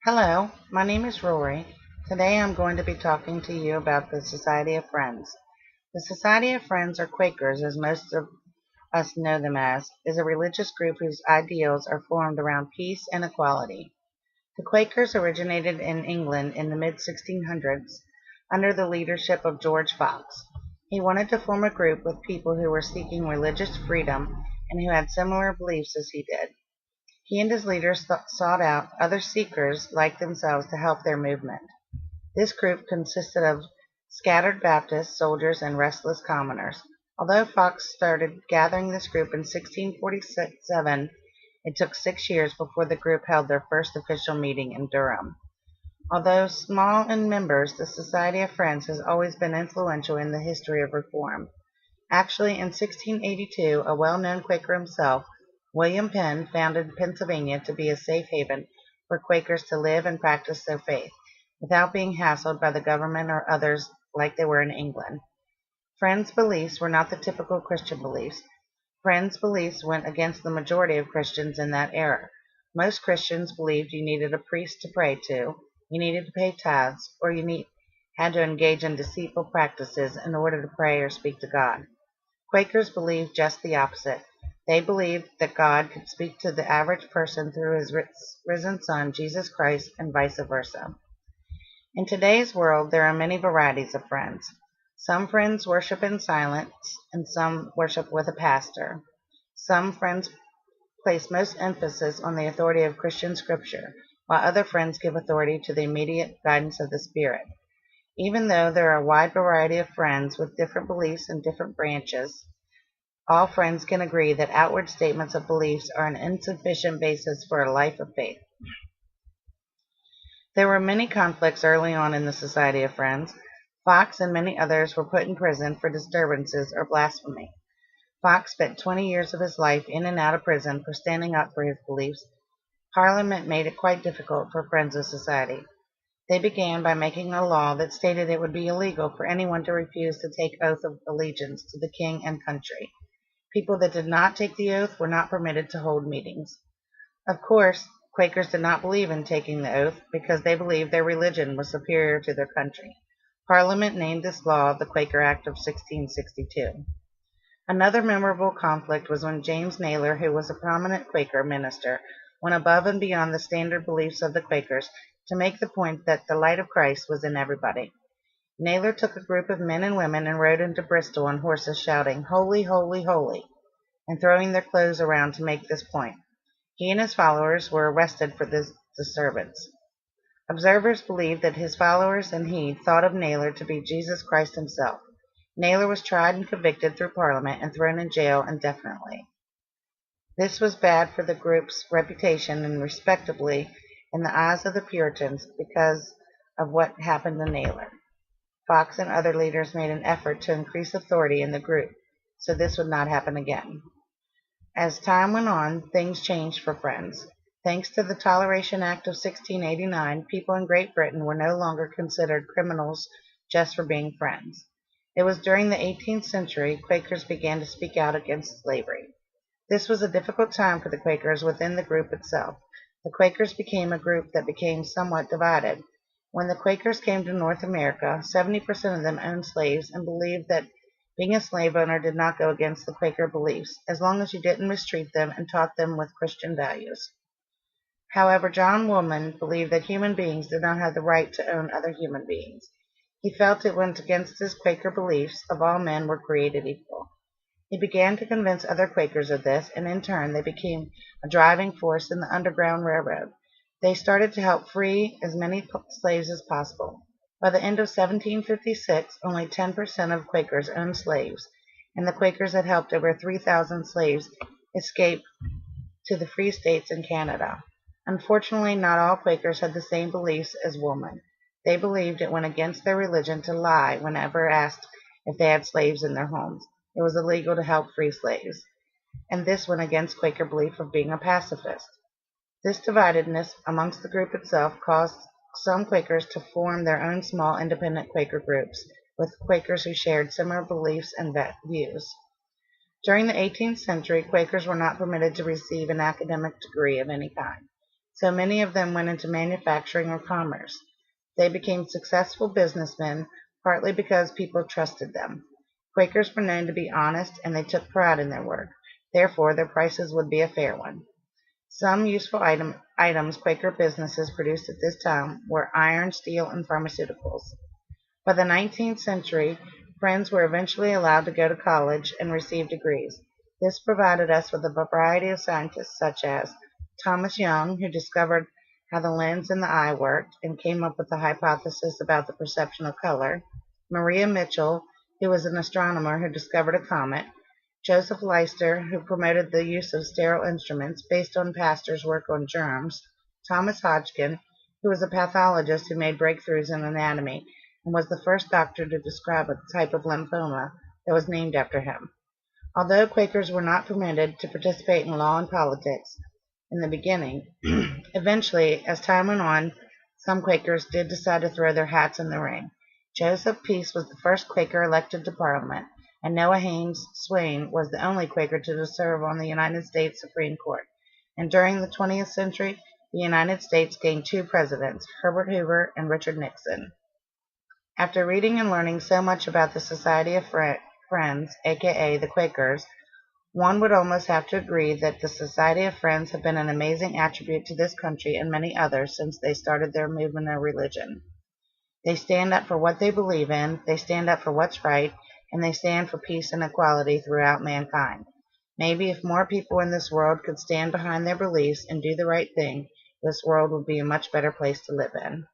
Hello, my name is Rory. Today I'm going to be talking to you about the Society of Friends. The Society of Friends, or Quakers as most of us know them as, is a religious group whose ideals are formed around peace and equality. The Quakers originated in England in the mid-1600s under the leadership of George Fox. He wanted to form a group with people who were seeking religious freedom and who had similar beliefs as he did. He and his leaders sought out other seekers like themselves to help their movement. This group consisted of scattered Baptists, soldiers, and restless commoners. Although Fox started gathering this group in 1647, it took 6 years before the group held their first official meeting in Durham. Although small in members, the Society of Friends has always been influential in the history of reform. Actually, in 1682, a well-known Quaker himself, William Penn, founded Pennsylvania to be a safe haven for Quakers to live and practice their faith, without being hassled by the government or others like they were in England. Friends' beliefs were not the typical Christian beliefs. Friends' beliefs went against the majority of Christians in that era. Most Christians believed you needed a priest to pray to, you needed to pay tithes, or had to engage in deceitful practices in order to pray or speak to God. Quakers believed just the opposite. They believed that God could speak to the average person through his risen Son, Jesus Christ, and vice versa. In today's world, there are many varieties of friends. Some friends worship in silence, and some worship with a pastor. Some friends place most emphasis on the authority of Christian scripture, while other friends give authority to the immediate guidance of the Spirit. Even though there are a wide variety of friends with different beliefs and different branches, all friends can agree that outward statements of beliefs are an insufficient basis for a life of faith. There were many conflicts early on in the Society of Friends. Fox and many others were put in prison for disturbances or blasphemy. Fox spent 20 years of his life in and out of prison for standing up for his beliefs. Parliament made it quite difficult for Friends of Society. They began by making a law that stated it would be illegal for anyone to refuse to take oath of allegiance to the king and country. People that did not take the oath were not permitted to hold meetings. Of course, Quakers did not believe in taking the oath because they believed their religion was superior to their country. Parliament named this law the Quaker Act of 1662. Another memorable conflict was when James Naylor, who was a prominent Quaker minister, went above and beyond the standard beliefs of the Quakers to make the point that the light of Christ was in everybody. Naylor took a group of men and women and rode into Bristol on horses shouting, "Holy, holy, holy," and throwing their clothes around to make this point. He and his followers were arrested for this disturbance. Observers believed that his followers and he thought of Naylor to be Jesus Christ himself. Naylor was tried and convicted through Parliament and thrown in jail indefinitely. This was bad for the group's reputation and respectably in the eyes of the Puritans because of what happened to Naylor. Fox and other leaders made an effort to increase authority in the group, so this would not happen again. As time went on, things changed for Friends. Thanks to the Toleration Act of 1689, people in Great Britain were no longer considered criminals just for being friends. It was during the 18th century Quakers began to speak out against slavery. This was a difficult time for the Quakers within the group itself. The Quakers became a group that became somewhat divided. When the Quakers came to North America, 70% of them owned slaves and believed that being a slave owner did not go against the Quaker beliefs, as long as you didn't mistreat them and taught them with Christian values. However, John Woolman believed that human beings did not have the right to own other human beings. He felt it went against his Quaker beliefs of all men were created equal. He began to convince other Quakers of this, and in turn they became a driving force in the Underground Railroad. They started to help free as many slaves as possible. By the end of 1756, only 10% of Quakers owned slaves, and the Quakers had helped over 3,000 slaves escape to the free states in Canada. Unfortunately, not all Quakers had the same beliefs as Woolman. They believed it went against their religion to lie whenever asked if they had slaves in their homes. It was illegal to help free slaves, and this went against Quaker belief of being a pacifist. This dividedness amongst the group itself caused some Quakers to form their own small independent Quaker groups, with Quakers who shared similar beliefs and views. During the 18th century, Quakers were not permitted to receive an academic degree of any kind. so many of them went into manufacturing or commerce. They became successful businessmen, partly because people trusted them. Quakers were known to be honest, and they took pride in their work. Therefore, their prices would be a fair one. Some useful items Quaker businesses produced at this time were iron, steel, and pharmaceuticals. By the 19th century, Friends were eventually allowed to go to college and receive degrees. This provided us with a variety of scientists such as Thomas Young, who discovered how the lens in the eye worked and came up with the hypothesis about the perception of color; Maria Mitchell, who was an astronomer who discovered a comet; Joseph Lister, who promoted the use of sterile instruments based on Pasteur's work on germs; Thomas Hodgkin, who was a pathologist who made breakthroughs in anatomy and was the first doctor to describe a type of lymphoma that was named after him. Although Quakers were not permitted to participate in law and politics in the beginning, eventually, as time went on, some Quakers did decide to throw their hats in the ring. Joseph Peace was the first Quaker elected to Parliament, and Noah Haynes Swain was the only Quaker to serve on the United States Supreme Court. And during the 20th century, the United States gained two presidents, Herbert Hoover and Richard Nixon. After reading and learning so much about the Society of Friends, aka the Quakers, one would almost have to agree that the Society of Friends have been an amazing attribute to this country and many others since they started their movement of religion. They stand up for what they believe in, they stand up for what's right, and they stand for peace and equality throughout mankind. Maybe if more people in this world could stand behind their beliefs and do the right thing, this world would be a much better place to live in.